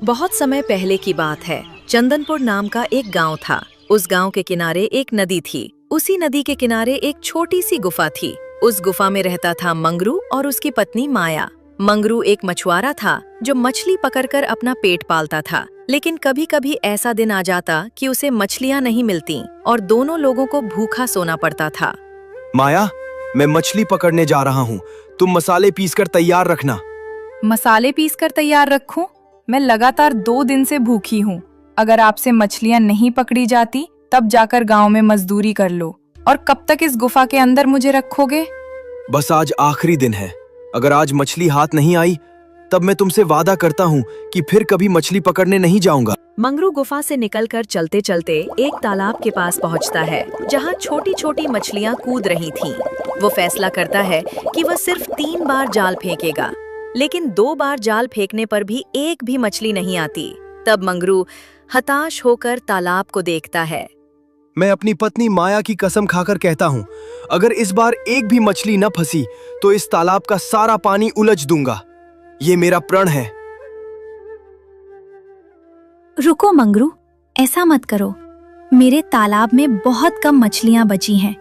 बहुत समय पहले की बात है। चंदनपुर नाम का एक गांव था। उस गांव के किनारे एक नदी थी। उसी नदी के किनारे एक छोटी सी गुफा थी। उस गुफा में रहता था मंगरू और उसकी पत्नी माया। मंगरू एक मछुआरा था जो मछली पकड़कर अपना पेट पालता था। लेकिन कभी कभी ऐसा दिन आ जाता कि उसे मछलियाँ नहीं मिलती और दोनों लोगों को भूखा सोना पड़ता था। माया, मैं मछली पकड़ने जा रहा हूँ। तुम मसाले पीसकर तैयार रखना। मसाले पीसकर तैयार रखूं? मैं लगातार 2 दिन से भूखी हूँ। अगर आपसे मछलियाँ नहीं पकड़ी जाती तब जाकर गांव में मजदूरी कर लो। और कब तक इस गुफा के अंदर मुझे रखोगे? बस आज आखिरी दिन है। अगर आज मछली हाथ नहीं आई तब मैं तुमसे वादा करता हूँ कि फिर कभी मछली पकड़ने नहीं जाऊंगा। मंगरू गुफा से निकलकर चलते चलते एक तालाब के पास पहुंचता है जहां छोटी छोटी मछलियां कूद रही थीं। वो फैसला करता है कि वह सिर्फ 3 बार जाल फेंकेगा, लेकिन 2 बार जाल फेंकने पर भी एक भी मछली नहीं आती। तब मंगरू हताश होकर तालाब को देखता है। मैं अपनी पत्नी माया की कसम खाकर कहता हूँ, अगर इस बार एक भी मछली न फंसी तो इस तालाब का सारा पानी उलझ दूंगा। ये मेरा प्रण है। रुको मंगरू, ऐसा मत करो। मेरे तालाब में बहुत कम मछलियां बची हैं।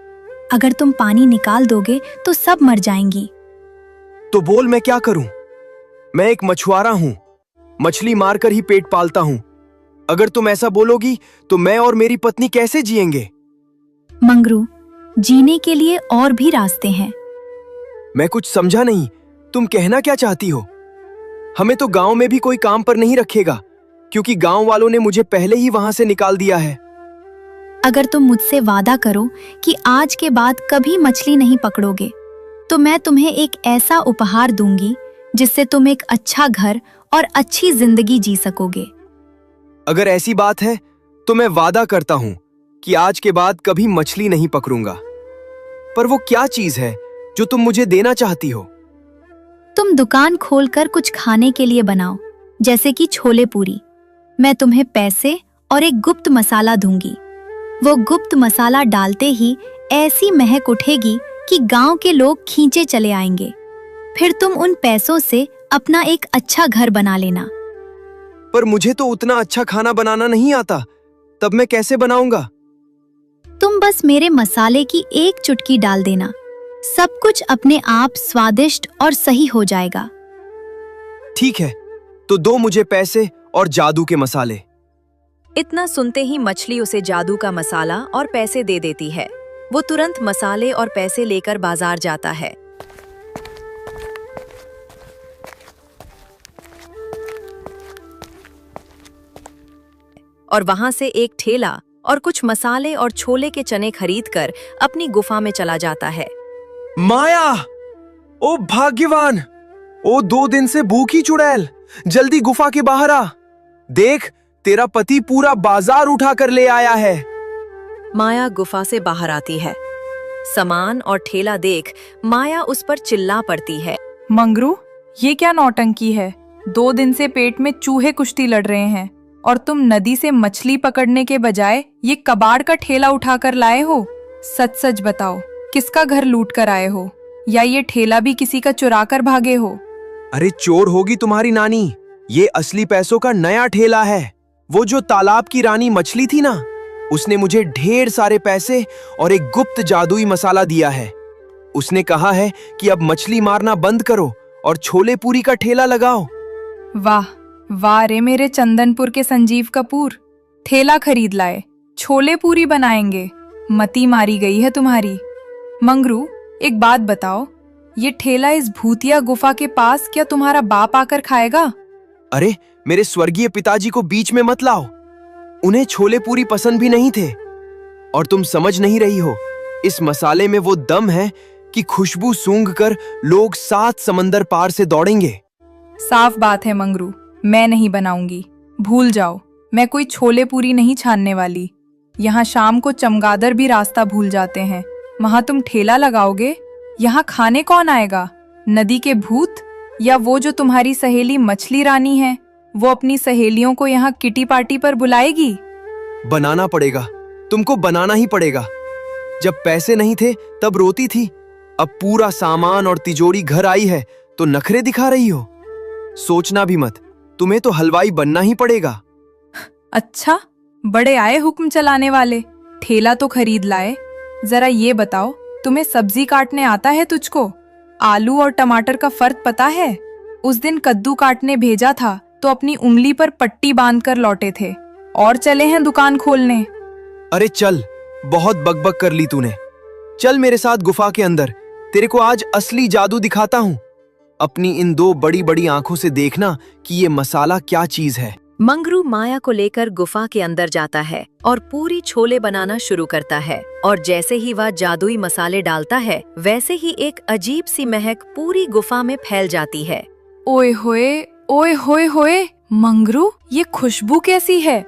अगर तुम पानी निकाल दोगे तो सब मर जाएंगी। तो बोल मैं क्या करूं? मैं एक मछुआरा हूं, मछली मारकर ही पेट पालता हूं। अगर तुम ऐसा बोलोगी तो मैं और मेरी पत्नी कैसे जिएंगे? मंगरू, जीने के लिए और भी रास्ते हैं। मैं कुछ समझा नहीं। तुम कहना क्या चाहती हो? हमें तो गांव में भी कोई काम पर नहीं रखेगा, क्योंकि गांव वालों ने मुझे पहले ही वहां से निकाल दिया है। अगर तुम मुझसे वादा करो कि आज के बाद कभी मछली नहीं पकड़ोगे, तो मैं तुम्हें एक ऐसा उपहार दूंगी जिससे तुम एक अच्छा घर और अच्छी जिंदगी जी सकोगे। अगर ऐसी बात है तो मैं वादा करता हूं कि आज के बाद कभी मछली नहीं पकड़ूंगा। पर वो क्या चीज है जो तुम मुझे देना चाहती हो? तुम दुकान खोलकर कुछ खाने के लिए बनाओ, जैसे कि छोले पूरी। मैं तुम्हें पैसे और एक गुप्त मसाला दूंगी। वो गुप्त मसाला डालते ही ऐसी महक उठेगी कि गांव के लोग खींचे चले आएंगे। फिर तुम उन पैसों से अपना एक अच्छा घर बना लेना। पर मुझे तो उतना अच्छा खाना बनाना नहीं आता, तब मैं कैसे बनाऊंगा? तुम बस मेरे मसाले की एक चुटकी डाल देना, सब कुछ अपने आप स्वादिष्ट और सही हो जाएगा। ठीक है, तो दो मुझे पैसे और जादू के मसाले। इतना सुनते ही मछली उसे जादू का मसाला और पैसे दे देती है। वो तुरंत मसाले और पैसे लेकर बाजार जाता है। और वहां से एक ठेला और कुछ मसाले और छोले के चने खरीदकर अपनी गुफा में चला जाता है। माया, ओ भाग्यवान, ओ 2 दिन से भूखी चुड़ैल, जल्दी गुफा के बाहर आ। देख, तेरा पति पूरा बाजार उठा कर ले आया है। माया गुफा से बाहर आती है। सामान और ठेला देख माया उस पर चिल्ला पड़ती है। मंगरू, ये क्या नौटंकी है? 2 दिन से पेट में चूहे कुश्ती लड़ रहे हैं और तुम नदी से मछली पकड़ने के बजाय ये कबाड़ का ठेला उठाकर लाए हो। सच सच बताओ, किसका घर लूट कर आए हो, या ये ठेला भी किसी का चुरा कर भागे हो? अरे चोर होगी तुम्हारी नानी। ये असली पैसों का नया ठेला है। वो जो तालाब की रानी मछली थी ना, उसने मुझे ढेर सारे पैसे और एक गुप्त जादुई मसाला दिया है। उसने कहा है कि अब मछली मारना बंद करो और छोले पूरी का ठेला लगाओ। वाह वाह रे मेरे चंदनपुर के संजीव कपूर, ठेला खरीद लाए, छोले पूरी बनाएंगे। मती मारी गई है तुम्हारी। मंगरू, एक बात बताओ, ये ठेला इस भूतिया गुफा के पास क्या तुम्हारा बाप आकर खाएगा? अरे मेरे स्वर्गीय पिताजी को बीच में मत लाओ। उन्हें छोले पूरी पसंद भी नहीं थे। और तुम समझ नहीं रही हो, इस मसाले में वो दम है कि खुशबू सूंघकर लोग 7 समंदर पार से दौड़ेंगे। साफ बात है मंगरू, मैं नहीं बनाऊंगी। भूल जाओ, मैं कोई छोले पूरी नहीं छानने वाली। यहाँ शाम को चमगादड़ भी रास्ता भूल जाते हैं। वहाँ तुम ठेला लगाओगे? यहाँ खाने कौन आएगा? नदी के भूत, या वो जो तुम्हारी सहेली मछली रानी है, वो अपनी सहेलियों को यहाँ किटी पार्टी पर बुलाएगी? बनाना पड़ेगा, तुमको बनाना ही पड़ेगा। जब पैसे नहीं थे तब रोती थी, अब पूरा सामान और तिजोरी घर आई है तो नखरे दिखा रही हो। सोचना भी मत, तुम्हें तो हलवाई बनना ही पड़ेगा। अच्छा, बड़े आए हुक्म चलाने वाले। ठेला तो खरीद लाए। जरा ये बताओ, तुम्हें सब्जी काटने आता है तुझको? आलू और टमाटर का फर्क पता है? उस दिन कद्दू काटने भेजा था तो अपनी उंगली पर पट्टी बांधकर लौटे थे, और चले हैं दुकान खोलने। अरे चल, बहुत बकबक कर ली तूने। चल मेरे साथ गुफा के अंदर, तेरे को आज असली जादू दिखाता हूँ। अपनी इन दो बड़ी बड़ी आंखों से देखना कि ये मसाला क्या चीज है। मंगरू माया को लेकर गुफा के अंदर जाता है और पूरी छोले बनाना शुरू करता है। और जैसे ही वह जादुई मसाले डालता है, वैसे ही एक अजीब सी महक पूरी गुफा में फैल जाती है। ओए होए होए, मंगरू, ये खुशबू कैसी है?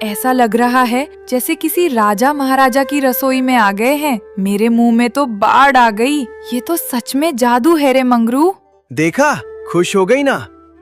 ऐसा लग रहा है जैसे किसी राजा महाराजा की रसोई में आ गए हैं। मेरे मुंह में तो बाढ़ आ गई। ये तो सच में जादू है रे मंगरू। देखा, खुश हो गई ना?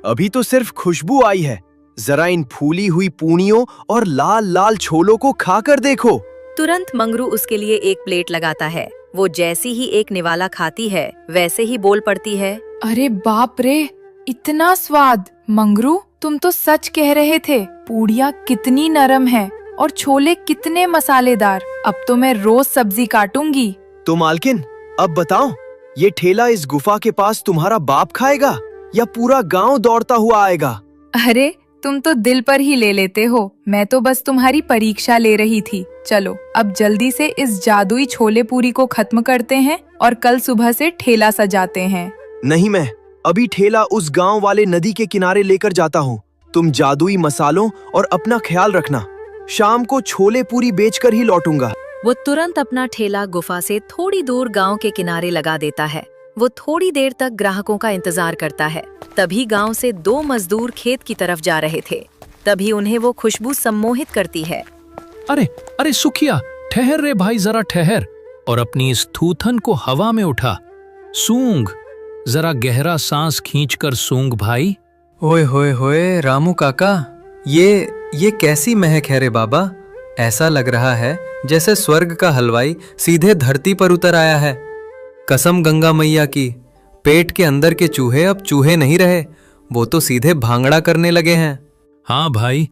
अभी तो सिर्फ खुशबू आई है। जरा इन फूली हुई पूनियों और लाल लाल छोलों को खाकर देखो। तुरंत मंगरू उसके लिए एक प्लेट लगाता है। वो जैसी ही एक निवाला खाती है, वैसे ही बोल पड़ती है, अरे बाप रे, इतना स्वाद! मंगरू, तुम तो सच कह रहे थे। पूड़ियाँ कितनी नरम हैं और छोले कितने मसालेदार। अब तो मैं रोज सब्जी काटूंगी। तो मालकिन, अब बताओ, ये ठेला इस गुफा के पास तुम्हारा बाप खाएगा या पूरा गांव दौड़ता हुआ आएगा? अरे, तुम तो दिल पर ही ले लेते हो। मैं तो बस तुम्हारी परीक्षा ले रही थी। चलो, अब जल्दी से इस जादुई छोले पूरी को खत्म करते हैं और कल सुबह से ठेला सजाते हैं। नहीं, मैं अभी ठेला उस गांव वाले नदी के किनारे लेकर जाता हूँ। तुम जादुई मसालों और अपना ख्याल रखना। शाम को छोले पूरी बेचकर ही लौटूंगा। वो तुरंत अपना ठेला गुफा से थोड़ी दूर गांव के किनारे लगा देता है। वो थोड़ी देर तक ग्राहकों का इंतजार करता है। तभी गांव से दो मजदूर खेत की तरफ जा रहे थे। तभी उन्हें वो खुशबू सम्मोहित करती है। अरे अरे सुखिया, ठहर रे भाई, जरा ठहर और अपनी इस थूथन को हवा में उठा। सूंघ, जरा गहरा सांस खींचकर सूंघ भाई। ओए होए होए रामू काका, ये कैसी महक है रे बाबा। ऐसा लग रहा है जैसे स्वर्ग का हलवाई सीधे धरती पर उतर आया है। कसम गंगा मैया की, पेट के अंदर के चूहे अब चूहे नहीं रहे, वो तो सीधे भांगड़ा करने लगे हैं। हाँ भाई,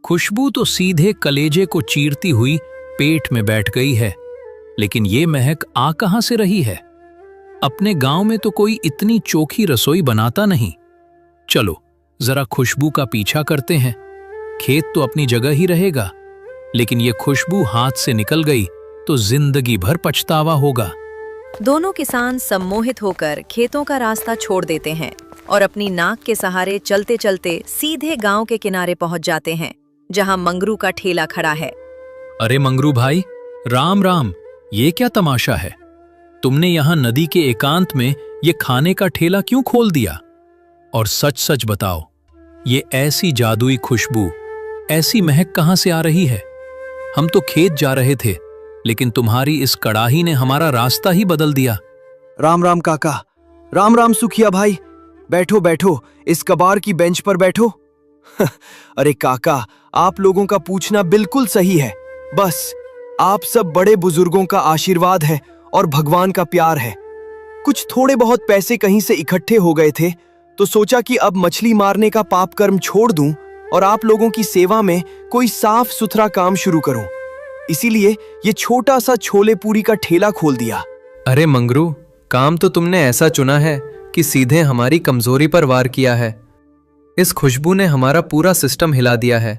खुशबू तो सीधे कलेजे को चीरती हुई पेट में बैठ गई है। लेकिन ये महक आ कहां से रही है? अपने गांव में तो कोई इतनी चोखी रसोई बनाता नहीं। चलो जरा खुशबू का पीछा करते हैं। खेत तो अपनी जगह ही रहेगा, लेकिन ये खुशबू हाथ से निकल गई तो जिंदगी भर पछतावा होगा। दोनों किसान सम्मोहित होकर खेतों का रास्ता छोड़ देते हैं और अपनी नाक के सहारे चलते चलते सीधे गांव के किनारे पहुंच जाते हैं, जहां मंगरू का ठेला खड़ा है। अरे मंगरू भाई, राम राम, ये क्या तमाशा है? तुमने यहाँ नदी के एकांत में ये खाने का ठेला क्यों खोल दिया? और सच सच बताओ, ये ऐसी जादुई खुशबू, ऐसी महक कहाँ से आ रही है? हम तो खेत जा रहे थे, लेकिन तुम्हारी इस कड़ाही ने हमारा रास्ता ही बदल दिया। राम राम काका, राम राम सुखिया भाई। बैठो बैठो, इस कबार की बेंच पर बैठो। अरे काका, आप लोगों का पूछना बिल्कुल सही है। बस आप सब बड़े बुजुर्गों का आशीर्वाद है और भगवान का प्यार है। कुछ थोड़े बहुत पैसे कहीं से इकट्ठे हो गए थे, तो सोचा कि अब मछली मारने का पाप कर्म छोड़ दूं और आप लोगों की सेवा में कोई साफ सुथरा काम शुरू करूं। इसीलिए ये छोटा सा छोले पूरी का ठेला खोल दिया। अरे मंगरू, काम तो तुमने ऐसा चुना है कि सीधे हमारी कमजोरी पर वार किया है। इस खुशबू ने हमारा पूरा सिस्टम हिला दिया है।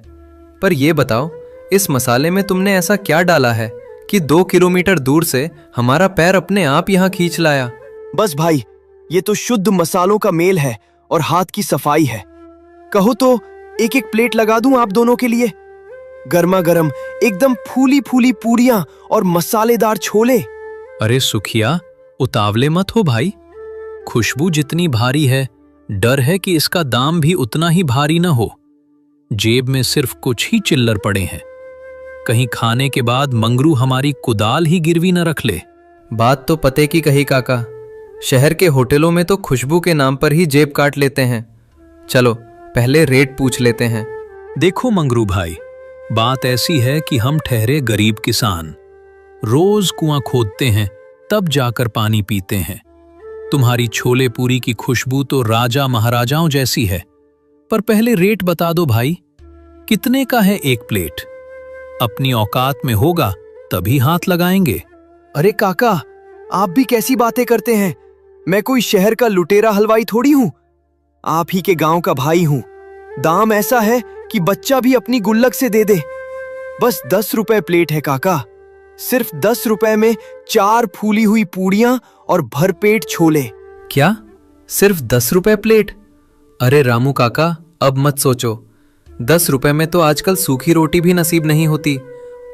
पर ये बताओ, इस मसाले में तुमने ऐसा क्या डाला है कि 2 किलोमीटर दूर से हमारा पैर अपने आप यहाँ खींच लाया? बस भाई, ये तो शुद्ध मसालों का मेल है और हाथ की सफाई है। कहो तो एक एक प्लेट लगा दूं आप दोनों के लिए। गर्मा गर्म एकदम फूली फूली पूरियां और मसालेदार छोले। अरे सुखिया, उतावले मत हो भाई। खुशबू जितनी भारी है, डर है कि इसका दाम भी उतना ही भारी न हो। जेब में सिर्फ कुछ ही चिल्लर पड़े हैं। कहीं खाने के बाद मंगरू हमारी कुदाल ही गिरवी न रख ले। बात तो पते की कही काका। शहर के होटलों में तो खुशबू के नाम पर ही जेब काट लेते हैं। चलो पहले रेट पूछ लेते हैं। देखो मंगरू भाई, बात ऐसी है कि हम ठहरे गरीब किसान, रोज कुआं खोदते हैं, तब जाकर पानी पीते हैं। तुम्हारी छोले पूरी की खुशबू तो राजा महाराजाओं जैसी है। पर पहले रेट बता दो भाई, कितने का है एक प्लेट? अपनी औकात में होगा तभी हाथ लगाएंगे। अरे काका, आप भी कैसी बातें करते हैं? मैं कोई शहर का लुटेरा हलवाई थोड़ी हूं, आप ही के गांव का भाई हूं। दाम ऐसा है कि बच्चा भी अपनी गुल्लक से दे दे। बस 10 रुपए प्लेट है काका, सिर्फ 10 रुपए में 4 फूली हुई पूड़ियां और भरपेट छोले। क्या सिर्फ 10 रुपए प्लेट? अरे रामू काका, अब मत सोचो। 10 रुपए में तो आजकल सूखी रोटी भी नसीब नहीं होती,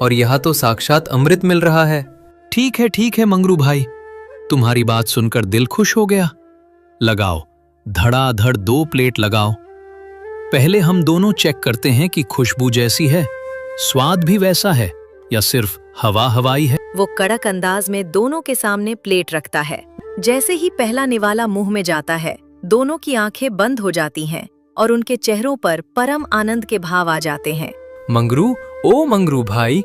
और यहाँ तो साक्षात अमृत मिल रहा है। ठीक है मंगरू भाई, तुम्हारी बात सुनकर दिल खुश हो गया। लगाओ, धड़ाधड़ 2 प्लेट लगाओ। पहले हम दोनों चेक करते हैं कि खुशबू जैसी है, स्वाद भी वैसा है, या सिर्फ हवा हवाई है। वो कड़क अंदाज में दोनों के सामने प्लेट रखता है। जैसे ही पहला निवाला मुंह में जाता है, दोनों की आंखें बंद हो जाती हैं और उनके चेहरों पर परम आनंद के भाव आ जाते हैं। मंगरू, ओ मंगरू भाई,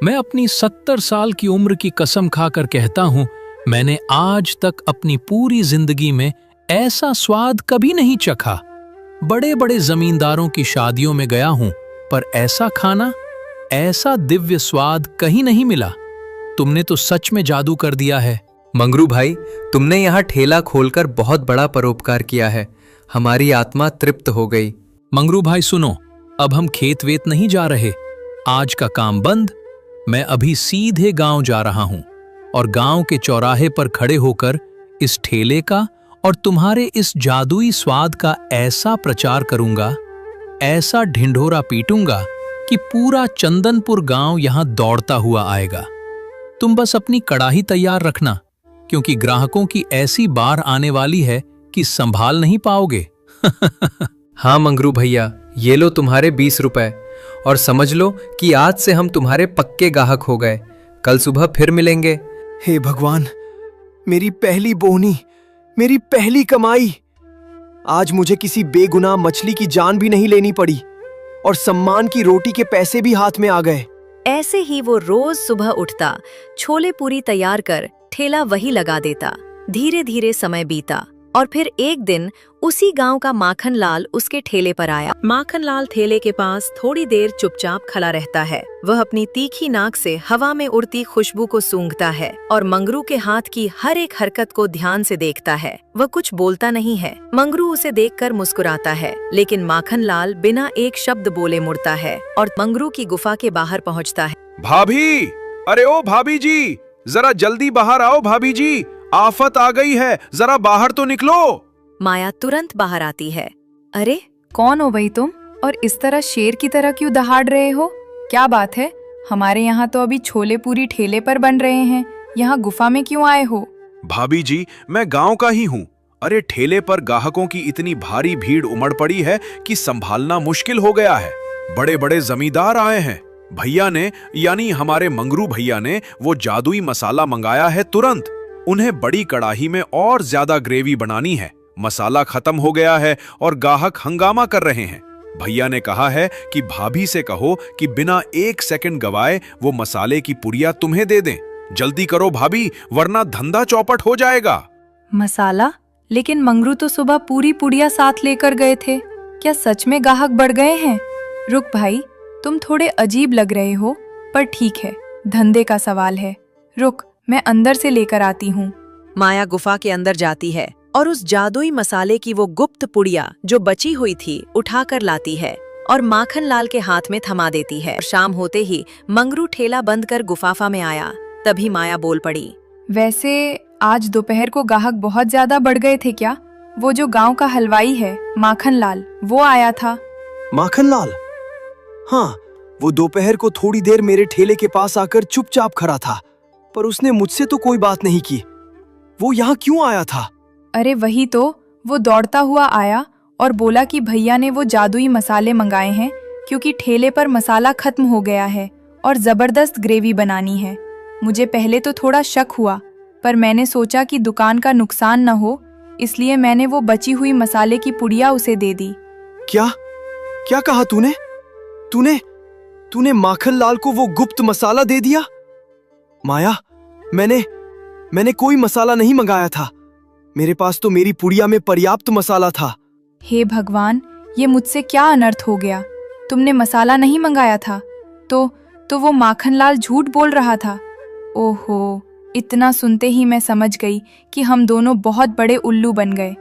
मैं अपनी 70 साल की उम्र की कसम खाकर कहता हूँ, मैंने आज तक अपनी पूरी जिंदगी में ऐसा स्वाद कभी नहीं चखा। बड़े बड़े जमींदारों की शादियों में गया हूँ, पर ऐसा खाना, ऐसा दिव्य स्वाद कहीं नहीं मिला। तुमने तो सच में जादू कर दिया है। मंगरू भाई, तुमने यहाँ ठेला खोलकर बहुत बड़ा परोपकार किया है। हमारी आत्मा तृप्त हो गई। मंगरू भाई सुनो, अब हम खेत वेत नहीं जा रहे। आज का काम बंद। मैं अभी सीधे गांव जा रहा हूं और गांव के चौराहे पर खड़े होकर इस ठेले का और तुम्हारे इस जादुई स्वाद का ऐसा प्रचार करूंगा, ऐसा ढिंढोरा पीटूंगा कि पूरा चंदनपुर गांव यहां दौड़ता हुआ आएगा। तुम बस अपनी कड़ाही तैयार रखना, क्योंकि ग्राहकों की ऐसी बार आने वाली है कि संभाल नहीं पाओगे। हाँ मंगरू भैया, ये लो तुम्हारे 20 रुपए, और समझ लो कि आज से हम तुम्हारे पक्के गाहक हो गए। कल सुबह फिर मिलेंगे। हे भगवान, मेरी पहली बोहनी, मेरी पहली कमाई। आज मुझे किसी बेगुनाह मछली की जान भी नहीं लेनी पड़ी और सम्मान की रोटी के पैसे भी हाथ में आ गए। ऐसे ही वो रोज सुबह उठता, छोले पूरी तैयार कर ठेला वही लगा देता। धीरे धीरे समय बीता और फिर एक दिन उसी गांव का माखन लाल उसके ठेले पर आया। माखन लाल ठेले के पास थोड़ी देर चुपचाप खड़ा रहता है। वह अपनी तीखी नाक से हवा में उड़ती खुशबू को सूंघता है और मंगरू के हाथ की हर एक हरकत को ध्यान से देखता है। वह कुछ बोलता नहीं है। मंगरू उसे देखकर मुस्कुराता है, लेकिन माखन लाल बिना एक शब्द बोले मुड़ता है और मंगरू की गुफा के बाहर पहुँचता है। भाभी, अरे ओ भाभी जी, जरा जल्दी बाहर आओ भाभी जी, आफत आ गई है, जरा बाहर तो निकलो। माया तुरंत बाहर आती है। अरे कौन हो भाई तुम, और इस तरह शेर की तरह क्यों दहाड़ रहे हो? क्या बात है? हमारे यहाँ तो अभी छोले पूरी ठेले पर बन रहे हैं, यहाँ गुफा में क्यों आए हो? भाभी जी, मैं गांव का ही हूँ। अरे ठेले पर ग्राहकों की इतनी भारी भीड़ उमड़ पड़ी है कि संभालना मुश्किल हो गया है। बड़े बड़े जमींदार आए हैं। भैया ने, यानी हमारे मंगरू भैया ने, वो जादुई मसाला मंगाया है तुरंत। उन्हें बड़ी कड़ाही में और ज्यादा ग्रेवी बनानी है। मसाला खत्म हो गया है और ग्राहक हंगामा कर रहे हैं। भैया ने कहा है कि भाभी से कहो कि बिना 1 सेकंड गवाए वो मसाले की पुड़िया तुम्हें दे दें। जल्दी करो भाभी, वरना धंधा चौपट हो जाएगा। मसाला? लेकिन मंगरू तो सुबह पूरी पुड़िया साथ लेकर गए थे। क्या सच में ग्राहक बढ़ गए हैं? रुक भाई, तुम थोड़े अजीब लग रहे हो, पर ठीक है, धंधे का सवाल है। रुक, मैं अंदर से लेकर आती हूँ। माया गुफा के अंदर जाती है और उस जादुई मसाले की वो गुप्त पुड़िया जो बची हुई थी उठाकर लाती है और माखन लाल के हाथ में थमा देती है। शाम होते ही मंगरू ठेला बंद कर गुफाफा में आया। तभी माया बोल पड़ी। वैसे आज दोपहर को ग्राहक बहुत ज्यादा बढ़ गए थे क्या? वो जो गांव का हलवाई है माखन लाल, वो आया था। माखन लाल? हाँ, वो दोपहर को थोड़ी देर मेरे ठेले के पास आकर चुपचाप खड़ा था, पर उसने मुझसे तो कोई बात नहीं की। वो यहाँ क्यों आया था? अरे वही तो, वो दौड़ता हुआ आया और बोला कि भैया ने वो जादुई मसाले मंगाए हैं, क्योंकि ठेले पर मसाला खत्म हो गया है और जबरदस्त ग्रेवी बनानी है। मुझे पहले तो थोड़ा शक हुआ, पर मैंने सोचा कि दुकान का नुकसान न हो, इसलिए मैंने वो बची हुई मसाले की पुड़िया उसे दे दी। क्या क्या कहा तूने? तूने माखन लाल को वो गुप्त मसाला दे दिया? माया, मैंने कोई मसाला नहीं मंगाया था। मेरे पास तो मेरी पुड़िया में पर्याप्त मसाला था। हे भगवान, ये मुझसे क्या अनर्थ हो गया? तुमने मसाला नहीं मंगाया था? तो वो माखनलाल झूठ बोल रहा था। ओहो, इतना सुनते ही मैं समझ गई कि हम दोनों बहुत बड़े उल्लू बन गए।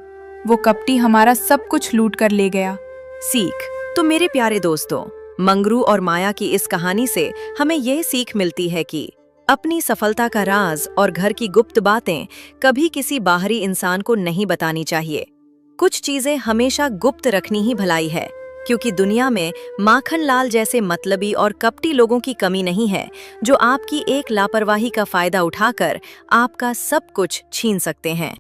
वो कपटी हमारा सब कुछ लूट कर ले गया। सीख। तो मेरे प्यारे दोस्तों, मंगरू और माया की इस कहानी से हमें यह सीख मिलती है कि अपनी सफलता का राज और घर की गुप्त बातें कभी किसी बाहरी इंसान को नहीं बतानी चाहिए। कुछ चीजें हमेशा गुप्त रखनी ही भलाई है, क्योंकि दुनिया में माखनलाल जैसे मतलबी और कपटी लोगों की कमी नहीं है, जो आपकी एक लापरवाही का फायदा उठाकर आपका सब कुछ छीन सकते हैं।